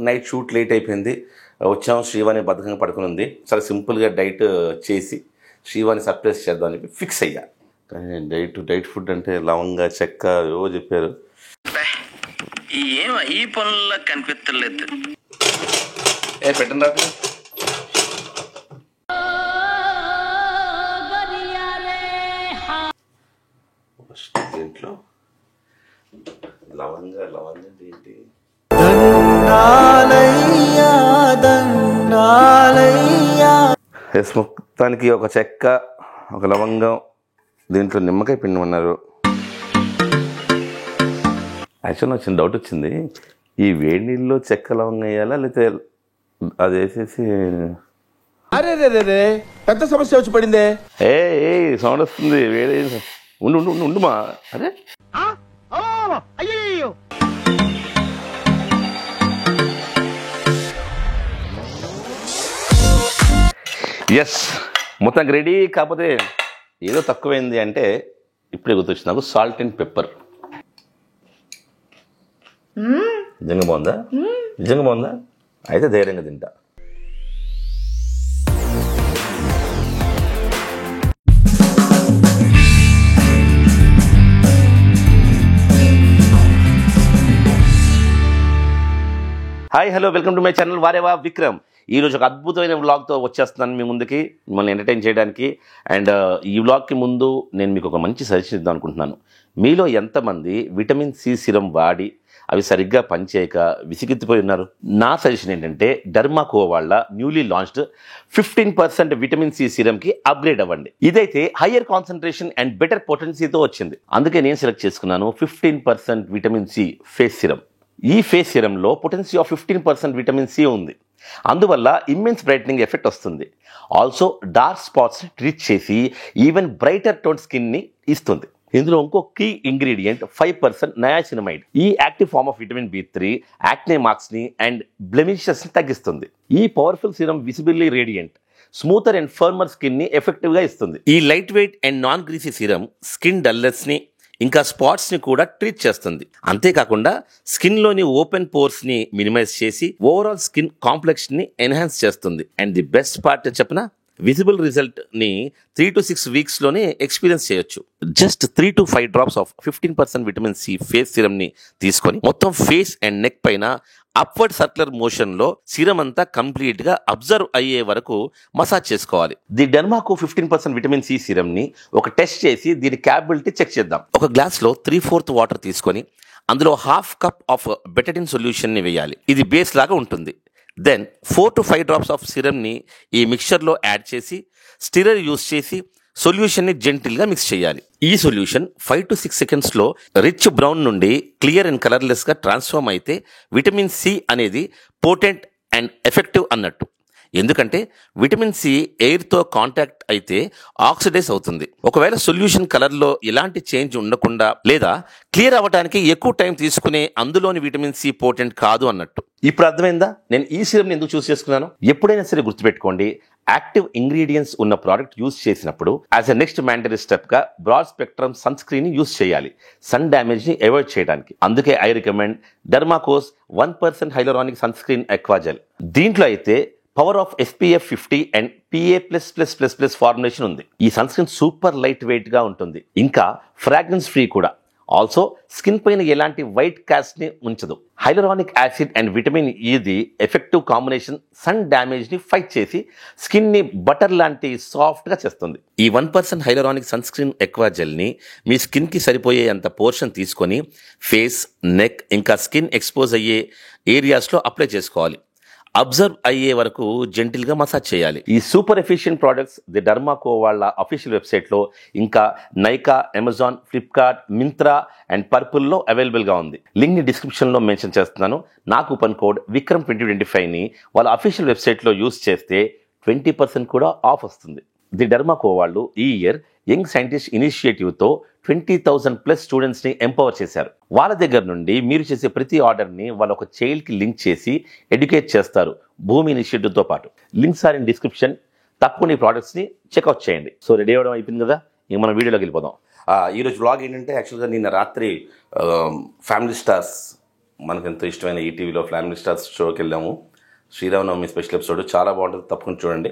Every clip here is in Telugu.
నైట్ షూట్ లేట్ అయిపోయింది, వచ్చాము. శ్రీవాణి బద్ధకంగా పడుకుని ఉంది. చాలా సింపుల్గా డైట్ చేసి శ్రీవాణి సర్ప్రైజ్ చేద్దాం అని చెప్పి ఫిక్స్ అయ్యా. కానీ డైట్ ఫుడ్ అంటే లవంగా చెక్క ఏవో చెప్పారు. ఈ పనుల్లో కనిపించలేదు. పెట్టండి దీంట్లో లవంగా ఏంటి? మొత్తానికి ఒక చెక్క, ఒక లవంగం, దీంట్లో నిమ్మకాయ పిండి ఉన్నారు. యాక్చువల్ నాకు చిన్న డౌట్ వచ్చింది, ఈ వేడి నీళ్ళలో చెక్క లవంగం వేయాలా లేకపోతే అది వేసేసి? అరే పెద్ద సమస్య వచ్చి పడిందే. ఏ సౌండ్ వస్తుంది, వేడి ఉండు మా. అరే ఎస్, మొత్తానికి రెడీ. కాకపోతే ఏదో తక్కువైంది అంటే ఇప్పుడే గుర్తొచ్చింది నాకు, సాల్ట్ అండ్ పెప్పర్. నిజంగా బాగుందా? అయితే ధైర్యంగా తింటా. Hi, hello, welcome to my channel వారేవా విక్రమ్. ఈరోజు ఒక అద్భుతమైన వ్లాగ్తో వచ్చేస్తున్నాను మీ ముందుకి, మిమ్మల్ని ఎంటర్టైన్ చేయడానికి. అండ్ ఈ వ్లాగ్కి ముందు నేను మీకు ఒక మంచి సజెషన్ ఇద్దాం అనుకుంటున్నాను. మీలో ఎంతమంది విటమిన్ సి సిరం వాడి అవి సరిగ్గా పనిచేయక విసిగెత్తిపోయి ఉన్నారు? నా సజెషన్ ఏంటంటే డర్మాకో వాళ్ళ న్యూలీ లాంచ్డ్ 15% విటమిన్ సి సిరంకి అప్గ్రేడ్ అవ్వండి. ఇదైతే హయ్యర్ కాన్సన్ట్రేషన్ అండ్ బెటర్ పొటెన్సీతో వచ్చింది. అందుకే నేను సెలెక్ట్ చేసుకున్నాను 15% విటమిన్ సి ఫేస్ సిరం. ఈ ఫేస్ సిరంలో పొటెన్సీ ఆఫ్ 15% విటమిన్ సి ఉంది. అందువల్ల ఇమ్మెన్స్ బ్రైట్నింగ్ ఎఫెక్ట్ వస్తుంది. ఆల్సో డార్క్ స్పాట్స్ ట్రీట్ చేసి ఈవెన్ బ్రైటర్ టోన్ స్కిన్ని ఇస్తుంది. ఇందులో ఇంకో కీ ఇంగ్రీడియంట్ 5% నయాసినమైడ్. ఈ active form of vitamin B3 acne marks ని అండ్ బ్లెమిషెస్ ని తగ్గిస్తుంది. ఈ powerful serum visibly radiant, smoother and firmer skin ని ఎఫెక్టివ్ గా ఇస్తుంది. ఈ light weight and non greasy serum skin dullness ని ఇంకా స్పాట్స్ని కూడా ట్రీట్ చేస్తుంది. అంతేకాకుండా స్కిన్లోని ఓపెన్ పోర్స్ని మినిమైజ్ చేసి ఓవరాల్ స్కిన్ కాంప్లెక్స్ని ఎన్హాన్స్ చేస్తుంది. అండ్ ది బెస్ట్ పార్ట్ చెప్పనా, విజిబుల్ రిజల్ట్ని 3 to 6 వీక్స్లోనే ఎక్స్పీరియన్స్ చేయొచ్చు. Just 3 to 5 drops of 15% vitamin C face సిరంని తీసుకొని మొత్తం ఫేస్ అండ్ నెక్ పైన అప్వర్డ్ సర్క్యులర్ మోషన్లో సిరం అంతా కంప్లీట్గా అబ్జర్వ్ అయ్యే వరకు మసాజ్ చేసుకోవాలి. ది డెర్మాకో 15% విటమిన్ సి సిరంని ఒక టెస్ట్ చేసి దీని క్యాపబిలిటీ చెక్ చేద్దాం. ఒక గ్లాస్లో 3/4 వాటర్ తీసుకొని అందులో 1/2 కప్ ఆఫ్ బెటడిన్ సొల్యూషన్ని వేయాలి. ఇది బేస్ లాగా ఉంటుంది. దెన్ 4 to 5 డ్రాప్స్ ఆఫ్ సిరంని ఈ మిక్చర్లో యాడ్ చేసి స్టిరర్ యూస్ చేసి సొల్యూషన్ని జెంటిల్గా మిక్స్ చేయాలి. ఈ సొల్యూషన్ 5 to 6 సెకండ్స్లో రిచ్ బ్రౌన్ నుండి క్లియర్ అండ్ కలర్లెస్గా ట్రాన్స్ఫార్మ్ అయితే విటమిన్ సి అనేది పోటెంట్ అండ్ ఎఫెక్టివ్ అన్నట్టు. ఎందుకంటే విటమిన్ సి ఎయిర్తో కాంటాక్ట్ అయితే ఆక్సిడైజ్ అవుతుంది. ఒకవేళ సొల్యూషన్ కలర్లో ఎలాంటి చేంజ్ ఉండకుండా లేదా క్లియర్ అవ్వడానికి ఎక్కువ టైం తీసుకునే అందులోని విటమిన్ సి పోటెంట్ కాదు అన్నట్టు. ఇప్పుడు అర్థమైందా నేను ఈ సిరంని ఎందుకు చూస్ చేసుకున్నాను? ఎప్పుడైనా సరే గుర్తుపెట్టుకోండి, యాక్టివ్ ఇంగ్రీడియంట్స్ ఉన్న ప్రోడక్ట్ యూజ్ చేసినప్పుడు as a next mandatory step గా broad spectrum sun screen use చేయాలి, సన్ డ్యామేజ్ ని అవాయిడ్ చేయడానికి. అందుకే I recommend Dermaco's 1% hyaluronic sun screen aquagel. దీంట్లో అయితే power of SPF 50 and PA++++ formulation ఉంది. ఈ sun screen super light weight గా ఉంటుంది, ఇంకా ఫ్రాగ్రెన్స్ ఫ్రీ కూడా. ఆల్సో స్కిన్ పైన ఎలాంటి వైట్ కాస్ట్ ని ఉంచదు. హైలరానిక్ యాసిడ్ అండ్ విటమిన్ ఇది ఎఫెక్టివ్ కాంబినేషన్ సన్ డ్యామేజ్ ని ఫైట్ చేసి స్కిన్ ని బటర్ లాంటి సాఫ్ట్ గా చేస్తుంది. ఈ 1% hyaluronic sun screen aqua gel ని మీ స్కిన్ కి సరిపోయే అంత పోర్షన్ తీసుకొని ఫేస్, నెక్ ఇంకా స్కిన్ ఎక్స్పోజ్ అయ్యే ఏరియాస్ లో అప్లై చేసుకోవాలి. అబ్జర్వ్ అయ్యే వరకు జెంటిల్గా మసాజ్ చేయాలి. ఈ super efficient products the Dermaco వాళ్ళ అఫీషియల్ వెబ్సైట్లో ఇంకా Nykaa, Amazon, Flipkart, Myntra and పర్పుల్లో అవైలబుల్గా ఉంది. లింక్ని డిస్క్రిప్షన్లో మెన్షన్ చేస్తున్నాను. నా కూపన్ కోడ్ విక్రమ్ 2025ని వాళ్ళ అఫీషియల్ వెబ్సైట్లో యూస్ చేస్తే 20% కూడా ఆఫ్ వస్తుంది. ది డర్మాకో వాళ్ళు ఈ ఇయర్ యంగ్ సైంటిస్ట్ ఇనిషియేటివ్తో 20,000+ స్టూడెంట్స్ని ఎంపవర్ చేశారు. వాళ్ళ దగ్గర నుండి మీరు చేసే ప్రతి ఆర్డర్ని వాళ్ళు ఒక చైల్డ్కి లింక్ చేసి ఎడ్యుకేట్ చేస్తారు, భూమి ఇనిషియేటివ్తో పాటు. Links are in description. తప్పకుండా ఈ ప్రోడక్ట్స్ని చెక్అవుట్ చేయండి. సో రెడీ అవ్వడం అయిపోయింది కదా, ఇంక మనం వీడియోలోకి వెళ్ళిపోదాం. ఈరోజు వ్లాగ్ ఏంటంటే యాక్చువల్గా నిన్న రాత్రి ఫ్యామిలీ స్టార్స్ మనకు ఎంతో ఇష్టమైన ఈటీవీలో ఫ్యామిలీ స్టార్స్ షోకి వెళ్ళాము. శ్రీరామనవమి స్పెషల్ ఎపిసోడ్ చాలా బాగుంటుంది, తప్పకుండా చూడండి.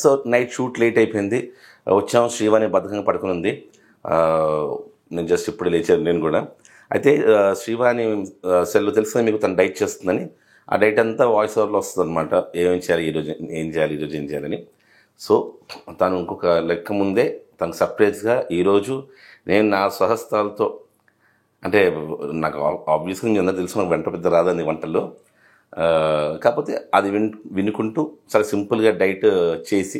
సో నైట్ షూట్ లేట్ అయిపోయింది, వచ్చాము. శ్రీవాణి బద్ధకంగా పడుకుని ఉంది. నేను జస్ట్ ఇప్పుడు లేచాను నేను కూడా. అయితే శ్రీవాణి సెల్ తెలుసుకుని మీకు తను డైట్ చేస్తుందని, ఆ డైట్ అంతా వాయిస్ ఓవర్లో వస్తుంది అనమాట. ఏం చేయాలి ఈరోజు, ఏం చేయాలని. సో తను ఇంకొక లెక్క ముందే తనకు సర్ప్రైజ్గా ఈరోజు నేను నా స్వహస్తాలతో, అంటే నాకు ఆబ్వియస్గా నేను అందరూ తెలుసు, నాకు వంట పెద్ద రాదని వంటల్లో, కాకపోతే అది వినుకుంటూ చాలా సింపుల్గా డైట్ చేసి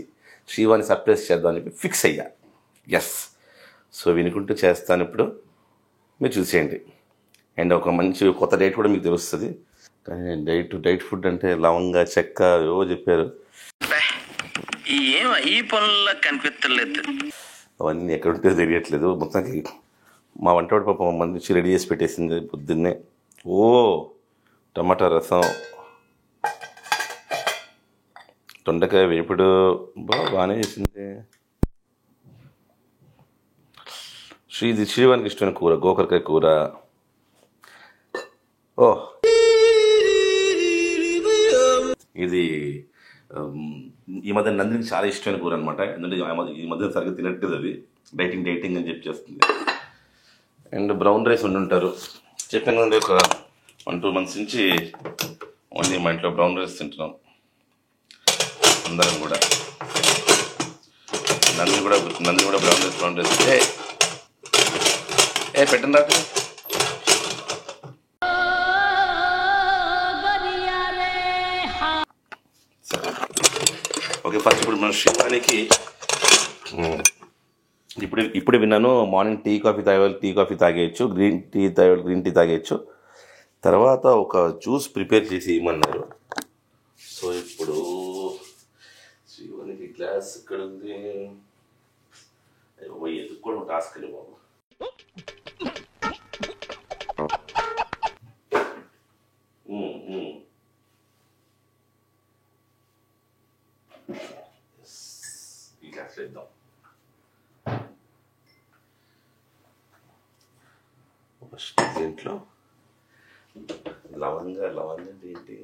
శ్రీవాణి సర్ప్రైజ్ చేద్దామని చెప్పి ఫిక్స్ అయ్యా. ఎస్, సో వినుకుంటూ చేస్తాను ఇప్పుడు, మీరు చూసేయండి. అండ్ ఒక మంచి కొత్త డైట్ కూడా మీకు తెలుస్తుంది. కానీ డైట్ ఫుడ్ అంటే లవంగా, చెక్క ఏవో చెప్పారు. ఈ పనుల్లో కనిపించలేదు. అవన్నీ ఎక్కడుంటే తెలియట్లేదు. మొత్తానికి మా వంటవాడి పాప మంచి రెడీ చేసి పెట్టేసింది పొద్దున్నే. ఓ టమాటా రసం, దొండకాయ వేపుడు, బాగానే చేసింది. శ్రీవానికి ఇష్టమైన కూర గోకరకాయ కూర. ఓ ఇది ఈ మధ్య నందినికి చాలా ఇష్టమైన కూర అనమాట. ఎందుకంటే ఈ మధ్య సరిగ్గా తినట్లేదు, అది డైటింగ్ అని చెప్పి చేస్తుంది. అండ్ బ్రౌన్ రైస్ వండుంటారు. చెప్పాను కదండి, ఒక 1-2 months నుంచి ఓన్లీ మా ఇంట్లో బ్రౌన్ రైస్ తింటున్నాం అందరం కూడా. నంది కూడా బ్రౌన్ రైస్ పెట్టండి రాత్రి. ఓకే, ఫస్ట్ ఇప్పుడు మన శ్రీవానికి ఇప్పుడే విన్నాను, మార్నింగ్ టీ కాఫీ తాగేయచ్చు, గ్రీన్ టీ తాగేయచ్చు. తర్వాత ఒక జ్యూస్ ప్రిపేర్ చేసి ఇవ్వమన్నారు. సో ఇప్పుడు శ్రీవానికి గ్లాస్ ఇక్కడ ఉంది. ఎందుకు కూడా టాస్క్ లేదు బాబు. ఈ గ్లాస్ వేద్దాం. ఫస్ట్ దీంట్లో లవంగా ఏంటి,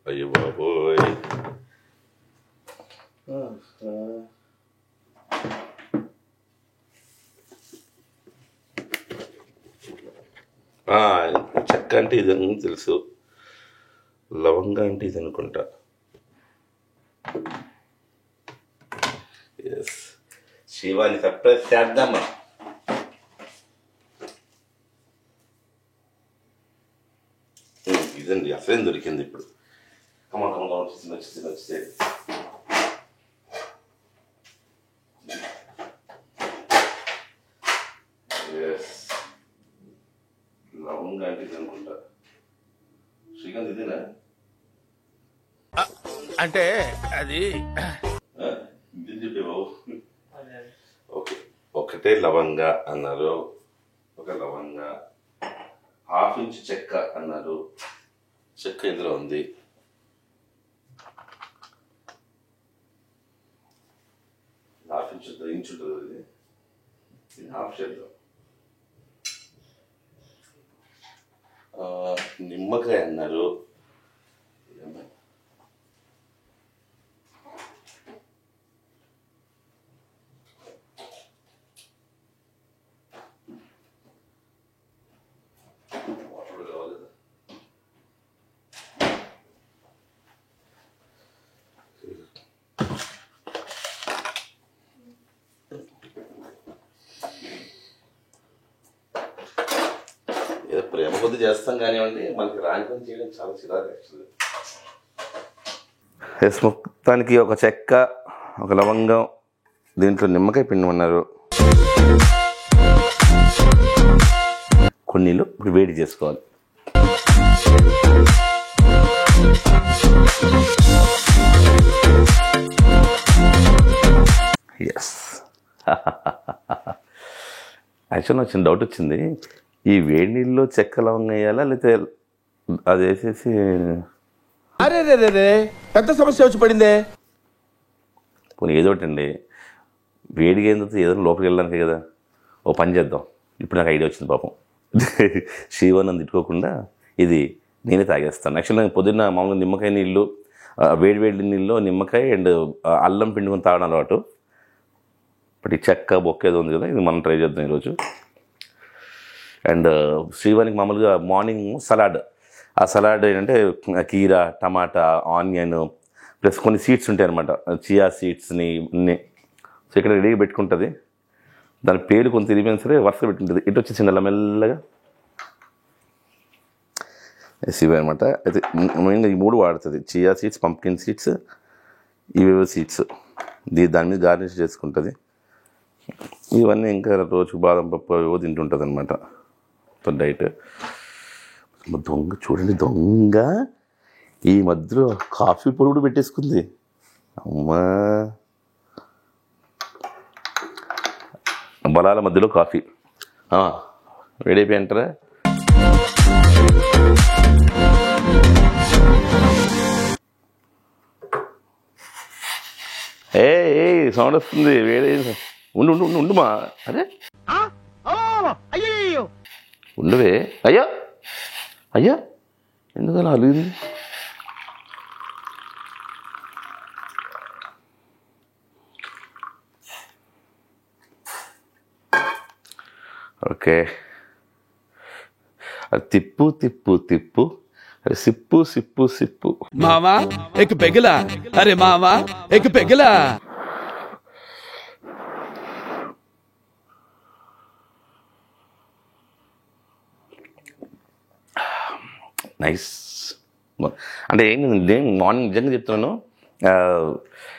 అయ్యో బాబోయ్. చెక్క అంటే ఇదని తెలుసు, లవంగా అంటే ఇది అనుకుంటా. ఎస్, శివాని సర్ప్రైజ్ చేద్దామా. ఇదండి అసలేం దొరికింది ఇప్పుడు. వచ్చేసి లవంగా అంటే ఇది అనుకుంటా. శ్రీకాంత్ ఇదేనా? అంటే అది చెప్పే బాబు. ఓకే, ఒకటే లవంగా అన్నారు, ఒక లవంగా, 1/2 ఇంచ్ చెక్క అన్నారు. చెక్క ఇందులో ఉంది. ఇంచ్ ఉంటుంది, ఇది 1/2 చేద్దాం. నిమ్మకాయ అన్నారు. ఏదో ప్రేమ కొద్ది చేస్తాం కానివ్వండి, మనకి రాని పని చేయడం చాలా చిరాకు యాక్చువల్గా. మొత్తానికి ఒక చెక్క, ఒక లవంగం, దీంట్లో నిమ్మకాయ పిండమన్నారు. కొన్ని నీళ్ళు ఇప్పుడు వేడి చేసుకోవాలి. ఎస్, యాక్చువల్ నాకు చిన్న డౌట్ వచ్చింది, ఈ వేడి నీళ్ళలో చెక్క లవంగం వేయాలా లేకపోతే అది వేసేసి అరే రే రే రే పెద్ద సమస్య వచ్చి పడిందే. పోనీ ఏదో ఒకటి అండి, వేడిగా అయిన తర్వాత ఏదైనా లోపలికి వెళ్ళడానికి కదా. ఓ పని చేద్దాం, ఇప్పుడు నాకు ఐడియా వచ్చింది పాపం. శ్రీవన్ తిట్టుకోకుండా ఇది నేనే తాగేస్తాను. యాక్చువల్గా నేను పొద్దున్న మామూలుగా నిమ్మకాయ నీళ్ళు, వేడి నీళ్ళు నిమ్మకాయ అండ్ అల్లం పిండుకొని తాగడం అలవాటు. బట్ ఈ చెక్క బొక్క ఏదో ఉంది కదా, ఇది మనం ట్రై చేద్దాం ఈరోజు. అండ్ శ్రీవానికి మామూలుగా మార్నింగ్ సలాడ్, ఆ సలాడ్ ఏంటంటే కీరా, టమాటా, ఆనియన్ ప్లస్ కొన్ని సీడ్స్ ఉంటాయి అనమాట, చియా సీడ్స్ని అన్నీ. సో ఇక్కడ రెడీగా పెట్టుకుంటుంది. దాని పేరు కొంత తిరిగిపోయినా సరే వరుసగా పెట్టుకుంటుంది. ఇటు వచ్చేసి మెల్లగా ఇవి అనమాట. అయితే మెయిన్గా ఈ 3 వాడుతుంది, చియా సీడ్స్, పంప్కిన్ సీడ్స్, ఇవేవో సీడ్స్. దాని మీద గార్నిష్ చేసుకుంటుంది. ఇవన్నీ ఇంకా రోజు బాదం పప్పు ఏవో తింటుంటుంది అనమాట డైట్. దొంగ చూడండి, దొంగ ఈ మధ్యలో కాఫీ పొడి కూడా పెట్టేసుకుంది. అమ్మా, బలాల మధ్యలో కాఫీ వేడైపోయి అంటారా. ఏ సౌండ్ వస్తుంది, వేడే. ఉండు మా, అరే ఉండవే. అయ్యా ఎందుకలా అలిగింది? ఓకే, అది తిప్పు తిప్పు తిప్పు, అరే సిప్పు సిప్పు సిప్పు. మామా ఎక్ పెగలా, అరే మామా ఎక్ పెగలా. నైస్. అంటే ఏంటంటే మార్నింగ్ నిజంగా చెప్తున్నాను,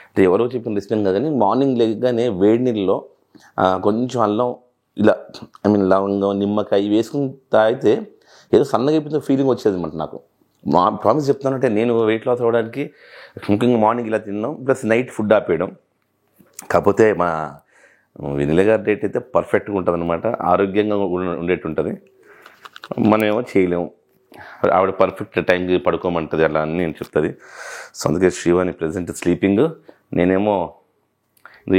అంటే ఎవరో చెప్పిన రెసిపీ కదని, మార్నింగ్ లేగానే వేడి నీళ్ళలో కొంచెం అల్లం ఇలా లవంగం, నిమ్మకాయ వేసుకుని తాగితే ఏదో సన్నగా అయిపోయిన ఫీలింగ్ వచ్చేది అనమాట నాకు. ప్రామిస్ చెప్తానంటే నేను వెయిట్ లాస్ అవ్వడానికి ముఖ్యంగా మార్నింగ్ ఇలా తిన్నాం, ప్లస్ నైట్ ఫుడ్ ఆపేయడం. కాకపోతే మా వెనిల గారి డేట్ అయితే పర్ఫెక్ట్గా ఉంటుంది అనమాట, ఆరోగ్యంగా ఉండేట్టు ఉంటుంది. మనమేమో చేయలేము, ఆవిడ పర్ఫెక్ట్ టైంకి పడుకోమంటుంది, అలా అని నేను చెప్తుంది. సో అందుకే శ్రీవాణి ప్రజెంట్ స్లీపింగ్, నేనేమో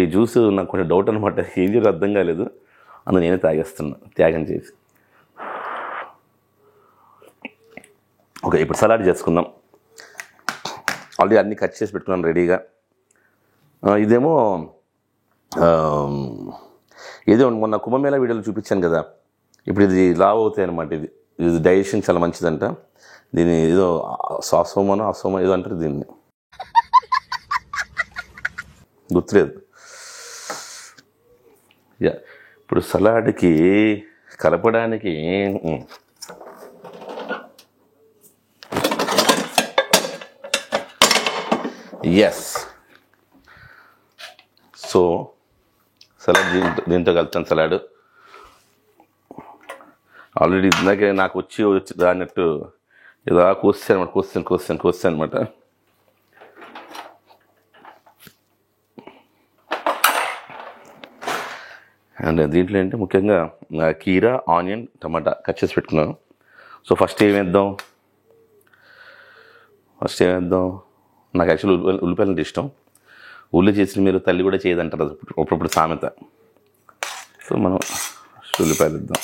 ఈ జ్యూస్ నాకు కొంచెం డౌట్ అనమాట, ఏం చేయాలో అర్థం కాలేదు, అందులో నేనే తాగేస్తున్నా త్యాగం చేసి. ఓకే, ఇప్పుడు సలాడ్ చేసుకుందాం. ఆల్రెడీ అన్నీ కట్ చేసి పెట్టుకున్నాను రెడీగా. ఇదేమో ఏదో మొన్న కుంభమేళా వీడియోలో చూపించాను కదా, ఇప్పుడు ఇది లావ్ అవుతాయి అనమాట. ఇది డైజెషన్ చాలా మంచిదంట. దీన్ని ఏదో అసోమనో ఏదో అంటారు దీన్ని, గుర్తులేదు. ఇప్పుడు సలాడ్కి కలపడానికి ఎస్, సో సలాడ్ దీంతో కలుపుతాను. సలాడ్ ఆల్రెడీ ఇందాకే నాకు వచ్చి అన్నట్టు ఇలా కోస్తాను అనమాట. అండ్ దీంట్లో ఏంటంటే ముఖ్యంగా కీరా, ఆనియన్, టమాటా కట్ చేసి పెట్టుకున్నాను. సో ఫస్ట్ ఏమేద్దాం, నాకు యాక్చువల్లీ ఉల్లిపాయలు అంటే ఇష్టం. ఉల్లి చేసిన మీరు తల్లి కూడా చేయదంటారు, అది అప్పుడప్పుడు సామెత. సో మనం ఉల్లిపాయలు ఇద్దాం.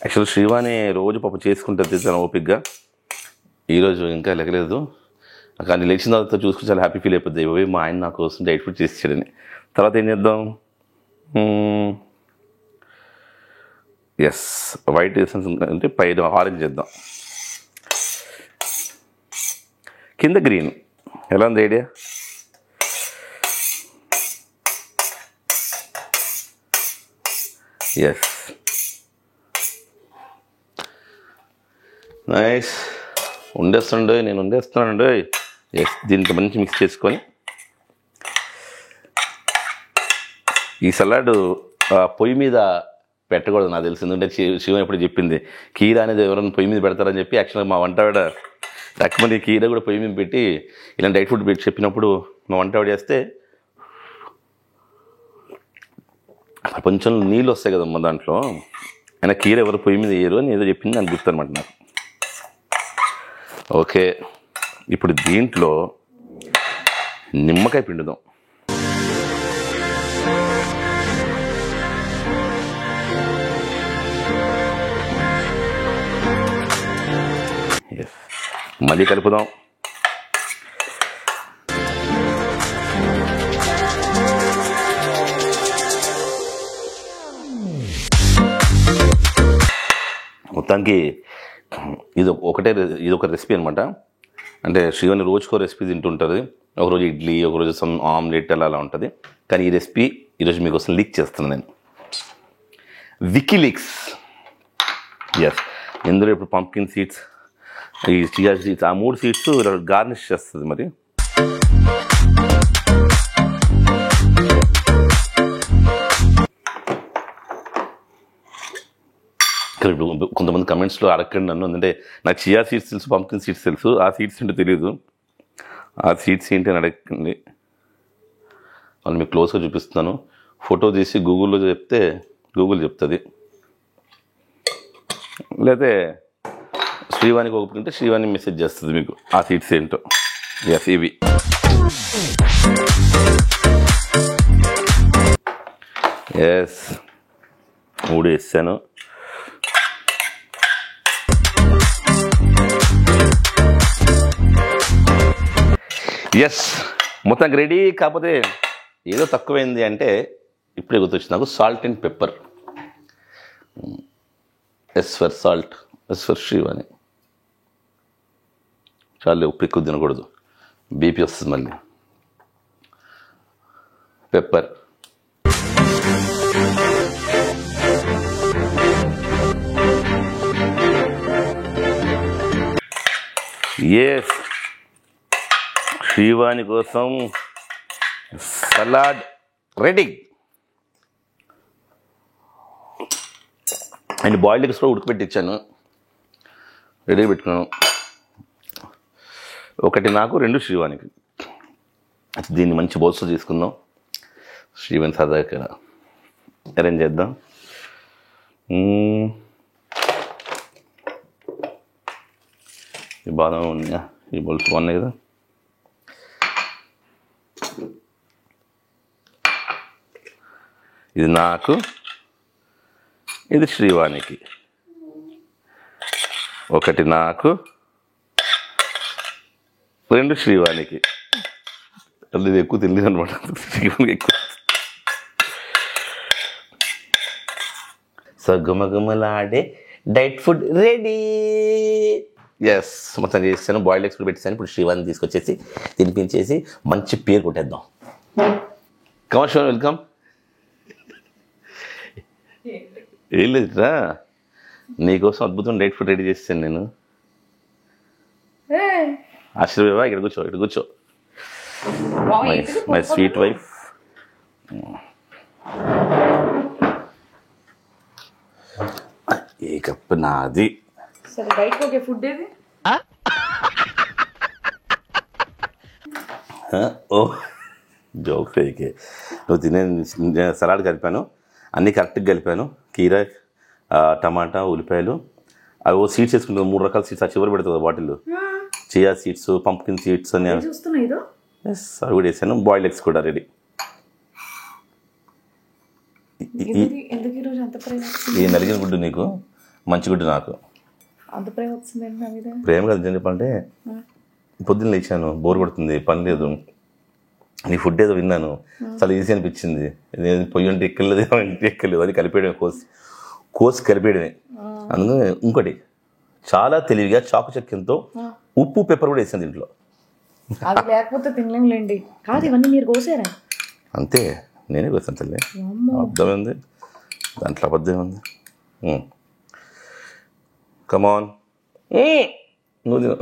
యాక్చువల్లీ శ్రీవాణి రోజు పాప చేసుకుంటుంది చాలా ఓపిక్గా. ఈరోజు ఇంకా లెక్కలేదు, కానీ లేచిన తర్వాత చూసుకుని చాలా హ్యాపీ ఫీల్ అయిపోద్ది, ఇవి మా ఆయన నా కోసం డైట్ ఫుడ్ చేసేసాడని. తర్వాత ఏం చేద్దాం, ఎస్ వైట్ అంటే పైన ఆరెంజ్ చేద్దాం, కింద గ్రీన్. ఎలా ఉంది ఐడియా? Yes, nice. నేను ఉండేస్తున్నానండి. ఎస్, దీంతో మంచి మిక్స్ చేసుకొని ఈ సలాడ్ పొయ్యి మీద పెట్టకూడదు నాకు తెలిసి, ఎందుకంటే శివ ఎప్పుడు చెప్పింది కీర అనేది ఎవరైనా పొయ్యి మీద పెడతారని చెప్పి. యాక్చువల్గా మా వంటవాడ రకమంది కీర కూడా పొయ్యి మీద పెట్టి ఇలా డైట్ ఫుడ్ పెట్టి చెప్పినప్పుడు మా వంటవాడు చేస్తే కొంచెం నీళ్ళు వస్తాయి కదమ్మా దాంట్లో. ఆయన కీర ఎవరు పొయ్యి మీద వేయరు అని ఏదో చెప్పింది, దానికి గుర్తనమాట నాకు. ఓకే, ఇప్పుడు దీంట్లో నిమ్మకాయ పిండుదాం. మళ్ళీ కలుపుదాం. మొత్తానికి ఇది ఒక రెసిపీ అనమాట. అంటే శ్రీవాణి రోజుకో రెసిపీ తింటుంటుంది. ఒకరోజు ఇడ్లీ, ఒకరోజు సమ్ ఆమ్లెట్ అలా ఉంటుంది. కానీ ఈ రెసిపీ ఈరోజు మీకోసం లీక్ చేస్తున్నాను నేను. వికీలీక్స్. ఎస్, ఇందులో ఇప్పుడు పంప్కిన్ సీడ్స్, ఈ చియా సీడ్స్, ఆ 3 సీడ్స్ గార్నిష్ చేస్తుంది. మరి ఇక్కడ కొంతమంది కమెంట్స్లో అడగండి నన్ను, అంటే నాకు చియా సీడ్స్ తెలుసు, పంప్కిన్ సీడ్స్ తెలుసు, ఆ సీడ్స్ ఏంటో తెలియదు. ఆ సీడ్స్ ఏంటి అని అడగండి, వాళ్ళు మీకు క్లోజ్గా చూపిస్తున్నాను. ఫోటో తీసి గూగుల్లో చెప్తే గూగుల్ చెప్తుంది, లేకపోతే శ్రీవాణికి ఒప్పుకుంటే శ్రీవాణి మెసేజ్ చేస్తుంది మీకు ఆ సీడ్స్ ఏంటో. ఎస్, ఇవి ఎస్ 3 వేసాను. ఎస్, మొత్తానికి రెడీ. కాకపోతే ఏదో తక్కువైంది అంటే ఇప్పుడే గుర్తొచ్చింది నాకు, salt and pepper. S for salt, S for Srivani. చాలు, ఉప్పు ఎక్కువ తినకూడదు, బీపీ వస్తుంది మళ్ళీ. పెప్పర్. ఎస్, శ్రీవాణి కోసం salad ready. And boiled eggs కూడా ఉడకబెట్టించాను, రెడీ పెట్టుకున్నాను. 1 నాకు, 2 శ్రీవాణికి. దీన్ని మంచి బౌల్స్లో తీసుకుందాం. శ్రీవాణి సరదాగా అరేంజ్ చేద్దాం. ఈ బాదం ఉన్నాయా, ఈ బౌల్స్ బాగున్నాయి కదా. ఇది నాకు, ఇది శ్రీవాణికి. 1 నాకు, 2 శ్రీవాణికి. అది ఎక్కువ తెలియదు అనమాట, శ్రీవాణికి ఎక్కువ. సో గుమగుమలాడే డైట్ ఫుడ్ రెడీ. ఎస్, మొత్తం చేసాను. బాయిల్డ్ ఎగ్స్ కూడా పెట్టేసాను. ఇప్పుడు శ్రీవాణి తీసుకొచ్చేసి తినిపించేసి మంచి పేరు కొట్టేద్దాం. Commercial welcome. ఏం లేదురా, నీకోసం అద్భుతం డైట్ ఫుడ్ రెడీ చేస్తాను నేను. ఆశ్చర్యవా, ఇక్కడ కూర్చో, ఇక్కడ కూర్చో. My sweet wife. A cup నాది. ఫుడ్ ఏది? ఓ జోక్ ఫేకే. నువ్వు తినే సలాడ్ కలిపాను, అన్నీ కరెక్ట్గా కలిపాను. కీరా, టమాటా, ఉల్లిపాయలు, అవి సీడ్స్ వేసుకుంటాను. 3 రకాల సీడ్స్ ఆ చివరి పెడుతుంది bottle. Chia seeds, pumpkin seeds అని ఎస్ అవి కూడా వేసాను. బాయిల్డ్ ఎగ్స్ కూడా రెడీ. ఈ నలిగిన గుడ్డు నీకు, మంచి గుడ్డు నాకు. ప్రేమ కదా నిజం చెప్పాలంటే. పొద్దున్న లేచాను, బోర్ కొడుతుంది, పని లేదు, నీ ఫుడ్ ఏదో విన్నాను, చాలా ఈజీ అనిపించింది. నేను పొయ్యి ఉంటే ఎక్కలేదు, అది కలిపేయడమే, కోసి కలిపేయడమే. అందుకని ఇంకోటి చాలా తెలివిగా చాకు చెక్కతో ఉప్పు పెప్పర్ కూడా వేసాను దీంట్లో. లేకపోతే తినలేండి. కాదు, ఇవన్నీ మీరు కోసారా? అంతే, నేనే కోసాను తల్లి. అబద్ధమే ఉంది దాంట్లో, అబద్ధమే ఉంది. కమాన్, నువ్వు తిను.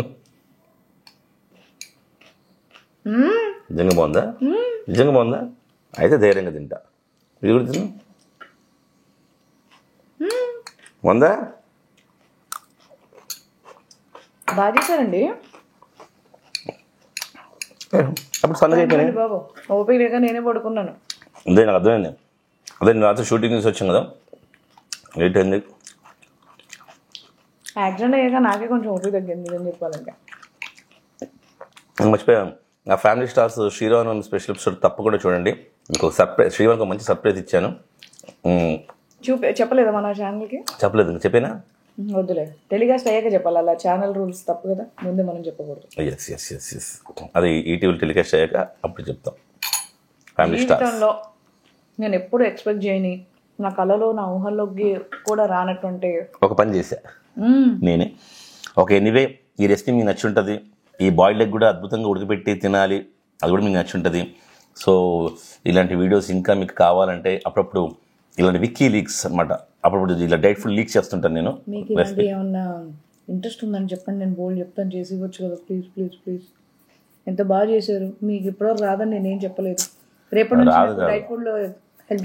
నిజంగా బాగుందా? నిజంగా బాగుందా? అయితే ధైర్యంగా తింటా. ఇది కూడా తిను. బాగుందా? బాగా చేశారండి. అప్పుడు సన్నగా అయిపోయినాయి బాబు, ఓపిక లేక నేనే పడుకున్నాను. అంతే, నాకు అర్థమైంది. అదే రాత్రి షూటింగ్ నుంచి వచ్చాం కదా, లేట్ అయింది. యాక్సిడెంట్ అయ్యాక నాకే కొంచెం ఒత్తిడి తగ్గింది అని చెప్పాలంటే. నేను మర్చిపోయాను, నా family stars Sriram special episode తప్పకుండా చూడండి. మీకు ఒక సర్ప్రైజ్, శ్రీరామ్కి ఒక మంచి సర్ప్రైజ్ ఇచ్చాను. చెప్పలేదా మన ఛానల్కి? చెప్పలేదు, ఇంకా చెప్పేనా? వద్దులే, టెలికాస్ట్ అయ్యాక చెప్పాలి, అలా ఛానల్ రూల్స్ తప్పు కదా, ముందే మనం చెప్పకూడదు. ఎస్ అది ఈటీవీ టెలికాస్ట్ అయ్యాక అప్పుడు చెప్తాం. ఫ్యామిలీ స్టార్స్ జీవితంలో నేను ఎప్పుడు ఎక్స్పెక్ట్ చేయని, నా కళలో నా ఊహల్లోకి కూడా రానటువంటి ఒక పని చేశా నేనే. ఓకే, ఎనీవే ఈ రెసిపీ మీకు నచ్చి ఉంటుంది. ఈ బాయిల్డ్ ఎగ్ కూడా అద్భుతంగా ఉడకబెట్టి తినాలి, అది కూడా మీకు నచ్చి ఉంటుంది. సో ఇలాంటి వీడియోస్ ఇంకా మీకు కావాలంటే అప్పుడప్పుడు ఇలాంటి విక్కీ లీక్స్ అనమాట, అప్పుడప్పుడు ఇలా డైట్ ఫుడ్ లీక్స్ చేస్తుంటాను నేను. మీకు ఇలాంటి ఏమన్నా ఇంట్రెస్ట్ ఉందని చెప్పండి, నేను బోల్డ్ చెప్తాను, చేసి ఇవ్వచ్చు కదా. ప్లీజ్ ప్లీజ్ ప్లీజ్, ఎంత బాగా చేశారు. మీకు ఇప్పటివరకు రాదని నేనేం చెప్పలేదు. రేపటి నుంచి డైట్ ఫుడ్లో హెల్ప్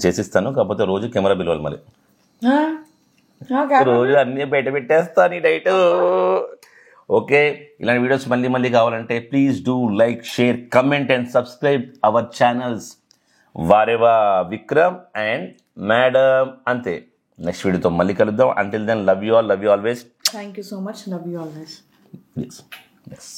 చేసిస్తాను, కాకపోతే రోజు కెమెరా బిల్వాలి మరి. రోజు అన్నీ బయట పెట్టేస్తాను ఈ డైట్. ఓకే, ఇలాంటి వీడియోస్ మళ్ళీ మళ్ళీ కావాలంటే please do like, share, comment and subscribe our channels Vahrehvah Vikram and madam. అంతే, నెక్స్ట్ వీడియోతో మళ్ళీ కలుద్దాం. Until then, love you all, love you always. Thank you so much, love you always. Yes.